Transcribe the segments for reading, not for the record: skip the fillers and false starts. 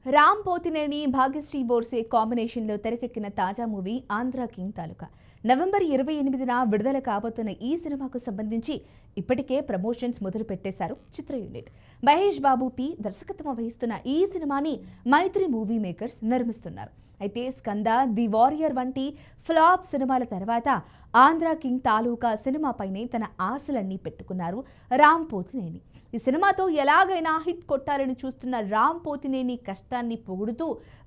రామ్ పోతినేని భాగ్యశ్రీ బోర్సే కాంబినేషన్లో తెరకెక్కిన తాజా మూవీ ఆంధ్ర కింగ్ తాలూకా నవంబర్ 28న విడుదల కాబోతున్న ఈ సినిమాకు సంబంధించి ఇప్పటికే ప్రమోషన్స్ మొదలు పెట్టేశారు చిత్ర యూనిట్. మహేష్ బాబు పి దర్శకత్వం వహిస్తున్న ఈ సినిమాని మైత్రి మూవీ మేకర్స్ నిర్మిస్తున్నారు. అయితే స్కంద, ది వారియర్ వంటి ఫ్లాప్ సినిమాల తర్వాత ఆంధ్ర కింగ్ తాలూకా సినిమాపైనే తన ఆశలన్నీ పెట్టుకున్నారు రామ్ పోతినేని. ఈ సినిమాతో ఎలాగైనా హిట్ కొట్టాలని చూస్తున్న రామ్ పోతినేని కష్టాన్ని పొగుడుతూ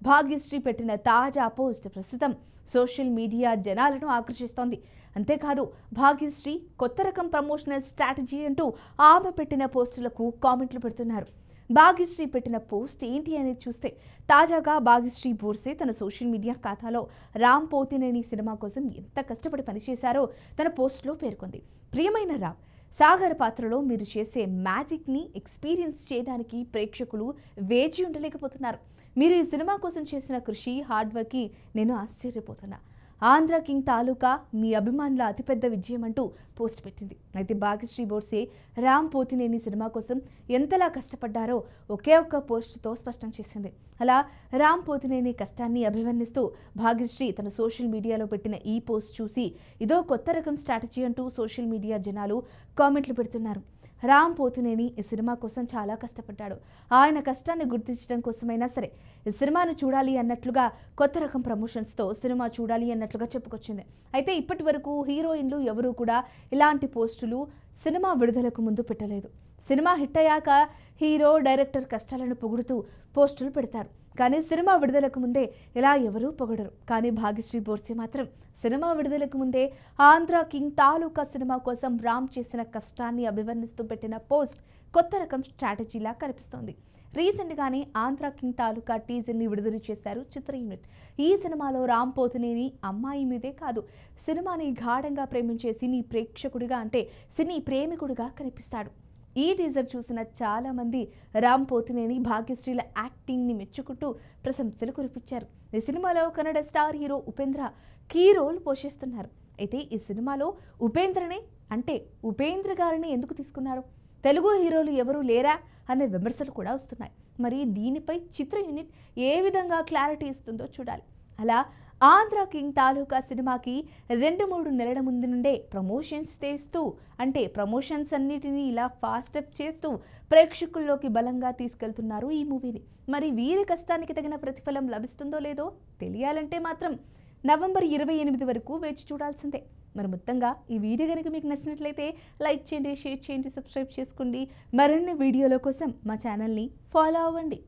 భాగ్యశ్రీ పెట్టిన తాజా పోస్ట్ ప్రస్తుతం సోషల్ మీడియా జనాలను ఆకర్షిస్తోంది. అంతేకాదు భాగ్యశ్రీ కొత్త రకం ప్రమోషనల్ స్ట్రాటజీ అంటూ ఆమె పెట్టిన పోస్టులకు కామెంట్లు పెడుతున్నారు. భాగ్యశ్రీ పెట్టిన పోస్ట్ ఏంటి అనేది చూస్తే, తాజాగా భాగ్యశ్రీ బోర్సే తన సోషల్ మీడియా ఖాతాలో రామ్ పోతినేని సినిమా కోసం ఎంత కష్టపడి పనిచేశారో తన పోస్ట్లో పేర్కొంది. ప్రియమైన రామ్, సాగర్ పాత్రలో మీరు చేసే మ్యాజిక్ని ఎక్స్పీరియన్స్ చేయడానికి ప్రేక్షకులు వేచి ఉండలేకపోతున్నారు. మీరు ఈ సినిమా కోసం చేసిన కృషి, హార్డ్ వర్క్కి నేను ఆశ్చర్యపోతున్నా. ఆంధ్ర కింగ్ తాలూకా మీ అభిమానుల అతిపెద్ద విజయం అంటూ పోస్ట్ పెట్టింది. అయితే భాగ్యశ్రీ బోర్సే రామ్ పోతినేని సినిమా కోసం ఎంతలా కష్టపడ్డారో ఒకే ఒక్క పోస్టుతో స్పష్టం చేసింది. అలా రామ్ పోతినేని కష్టాన్ని అభివర్ణిస్తూ భాగ్యశ్రీ తన సోషల్ మీడియాలో పెట్టిన ఈ పోస్ట్ చూసి ఇదో కొత్త రకం స్ట్రాటజీ అంటూ సోషల్ మీడియా జనాలు కామెంట్లు పెడుతున్నారు. రామ్ పోతినేని ఈ సినిమా కోసం చాలా కష్టపడ్డాడు. ఆయన కష్టాన్ని గుర్తించడం కోసమైనా సరే ఈ సినిమాను చూడాలి అన్నట్లుగా కొత్త రకం ప్రమోషన్స్తో సినిమా చూడాలి అన్నట్లుగా చెప్పుకొచ్చింది. అయితే ఇప్పటి వరకు హీరోయిన్లు ఎవరూ కూడా ఇలాంటి పోస్టులు సినిమా విడుదలకు ముందు పెట్టలేదు. సినిమా హిట్ అయ్యాక హీరో, డైరెక్టర్ కష్టాలను పొగుడుతూ పోస్టులు పెడతారు. కానీ సినిమా విడుదలకు ముందే ఇలా ఎవరూ పొగడరు. కానీ భాగ్యశ్రీ బోర్సే మాత్రం సినిమా విడుదలకు ముందే ఆంధ్ర కింగ్ తాలూకా సినిమా కోసం రామ్ చేసిన కష్టాన్ని అభివర్ణిస్తూ పెట్టిన పోస్ట్ కొత్త రకం స్ట్రాటజీలా కనిపిస్తోంది. రీసెంట్గానే ఆంధ్ర కింగ్ తాలూకా టీజర్ని విడుదల చేశారు చిత్ర యూనిట్. ఈ సినిమాలో రామ్ పోతినేని అమ్మాయి మీదే కాదు, సినిమాని గాఢంగా ప్రేమించే సినీ ప్రేక్షకుడిగా, అంటే సినీ ప్రేమికుడిగా కనిపిస్తాడు. ఈ టీజర్ చూసిన చాలా మంది రామ్ పోతినేని, భాగ్యశ్రీల యాక్టింగ్ని మెచ్చుకుంటూ ప్రశంసలు కురిపించారు. ఈ సినిమాలో Kannada star hero Upendra key role పోషిస్తున్నారు. అయితే ఈ సినిమాలో ఉపేంద్ర గారిని ఎందుకు తీసుకున్నారు? తెలుగు హీరోలు ఎవరూ లేరా అనే విమర్శలు కూడా వస్తున్నాయి. మరి దీనిపై చిత్ర యూనిట్ ఏ విధంగా క్లారిటీ ఇస్తుందో చూడాలి. అలా ఆంధ్ర కింగ్ తాలూకా సినిమాకి 2-3 నెలల ముందు నుండే ప్రమోషన్స్ చేస్తూ, ప్రమోషన్స్ అన్నిటినీ ఇలా ఫాస్ట్ అప్ చేస్తూ ప్రేక్షకుల్లోకి బలంగా తీసుకెళ్తున్నారు ఈ మూవీని. మరి వీరి కష్టానికి తగిన ప్రతిఫలం లభిస్తుందో లేదో తెలియాలంటే మాత్రం నవంబర్ 28 వరకు వేచి చూడాల్సిందే. మరి మొత్తంగా ఈ వీడియో కనుక మీకు నచ్చినట్లయితే లైక్ చేయండి, షేర్ చేయండి, సబ్స్క్రైబ్ చేసుకోండి. మరిన్ని వీడియోల కోసం మా ఛానల్ని ఫాలో అవ్వండి.